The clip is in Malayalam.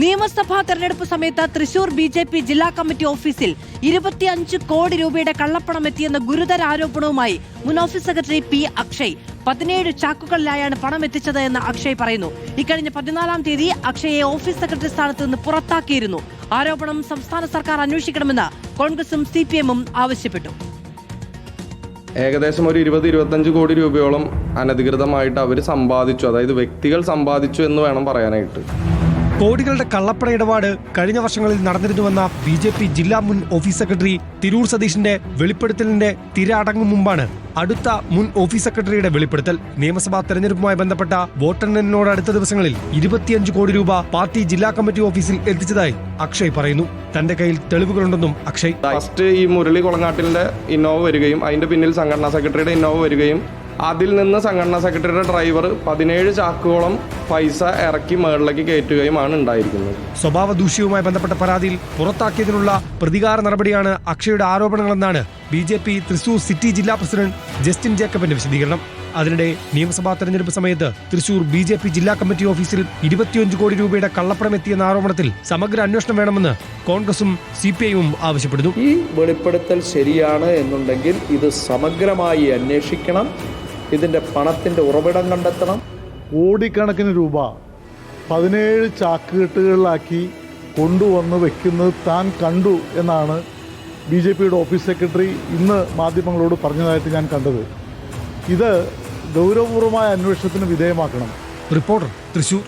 നിയമസഭാ തെരഞ്ഞെടുപ്പ് സമയത്ത് തൃശൂർ BJP ജില്ലാ കമ്മിറ്റി ഓഫീസിൽ 25 കോടി രൂപയുടെ കള്ളപ്പണം എത്തിയെന്ന ഗുരുതര ആരോപണവുമായി മുൻ ഓഫീസ് സെക്രട്ടറി P. അക്ഷയ് 17 ചാക്കുകളിലായാണ് പണം എത്തിച്ചത് എന്ന് അക്ഷയ് പറയുന്നു. ഇക്കഴിഞ്ഞ 14-ാം തീയതി അക്ഷയെ ഓഫീസ് സെക്രട്ടറി സ്ഥാനത്ത് നിന്ന് പുറത്താക്കിയിരുന്നു. ആരോപണം സംസ്ഥാന സർക്കാർ അന്വേഷിക്കണമെന്ന് കോൺഗ്രസും CPM-ഉം ആവശ്യപ്പെട്ടു. ഏകദേശം ഒരു 20-25 കോടി രൂപയോളം അനധികൃതമായിട്ട് അവർ സമ്പാദിച്ചു, അതായത് വ്യക്തികൾ സമ്പാദിച്ചു എന്ന് വേണം പറയാനായിട്ട്. കോടികളുടെ കള്ളപ്പണ ഇടപാട് കഴിഞ്ഞ വർഷങ്ങളിൽ നടന്നിരുന്നുവെന്ന BJP ജില്ലാ മുൻ ഓഫീസ് സെക്രട്ടറി തിരൂർ സതീഷിന്റെ വെളിപ്പെടുത്തലിന്റെ തിര അടങ്ങും മുമ്പാണ് അടുത്ത മുൻ ഓഫീസ് സെക്രട്ടറിയുടെ വെളിപ്പെടുത്തൽ. നിയമസഭാ തെരഞ്ഞെടുപ്പുമായി ബന്ധപ്പെട്ട വോട്ടെണ്ണലിനോട് അടുത്ത ദിവസങ്ങളിൽ 25 കോടി രൂപ പാർട്ടി ജില്ലാ കമ്മിറ്റി ഓഫീസിൽ എത്തിച്ചതായി അക്ഷയ് പറയുന്നു. തന്റെ കയ്യിൽ തെളിവുകളുണ്ടെന്നും അക്ഷയ്. ഫസ്റ്റ് ഈ മുരളി കൊളങ്ങാട്ടിന്റെ ഇന്നോവ വരികയും അതിന്റെ പിന്നിൽ സംഘടനാ സെക്രട്ടറിയുടെ ഇന്നോവ വരികയും അതിൽ നിന്ന് സംഘടനാ സെക്രട്ടറിയുടെ ഡ്രൈവർ 17 ചാക്കുകളോളം പൈസ ഇറക്കി മേളിലേക്ക് കയറ്റുകയുമാണ് ഉണ്ടായിരിക്കുന്നത്. സ്വഭാവ ദൂഷ്യവുമായി ബന്ധപ്പെട്ട പരാതിയിൽ പുറത്താക്കിയതിനുള്ള പ്രതികാര നടപടിയാണ് അക്ഷയുടെ ആരോപണങ്ങളെന്നാണ് BJP തൃശൂർ സിറ്റി ജില്ലാ പ്രസിഡന്റ് ജസ്റ്റിൻ ജേക്കബിന്റെ വിശദീകരണം. അതിനിടെ നിയമസഭാ തെരഞ്ഞെടുപ്പ് സമയത്ത് തൃശൂർ BJP ജില്ലാ കമ്മിറ്റി ഓഫീസിൽ 25 കോടി രൂപയുടെ കള്ളപ്പണം എത്തിയെന്ന ആരോപണത്തിൽ സമഗ്ര അന്വേഷണം വേണമെന്ന് കോൺഗ്രസും CPI-ഉം ആവശ്യപ്പെടുന്നു. ഈ വെളിപ്പെടുത്തൽ ശരിയാണ് എന്നുണ്ടെങ്കിൽ ഇത് സമഗ്രമായി അന്വേഷിക്കണം. ഇതിന്റെ പണത്തിന്റെ ഉറവിടം കണ്ടെത്തണം. കോടിക്കണക്കിന് രൂപ 17 ചാക്കുകെട്ടുകളിലാക്കി കൊണ്ടുവന്ന് വെക്കുന്നത് താൻ കണ്ടു എന്നാണ് BJPയുടെ ഓഫീസ് സെക്രട്ടറി ഇന്ന് മാധ്യമങ്ങളോട് പറഞ്ഞതായിട്ട് ഞാൻ കണ്ടത്. ഇത് ഗൗരവപൂർവമായ അന്വേഷണത്തിന് വിധേയമാക്കണം. റിപ്പോർട്ടർ തൃശൂർ.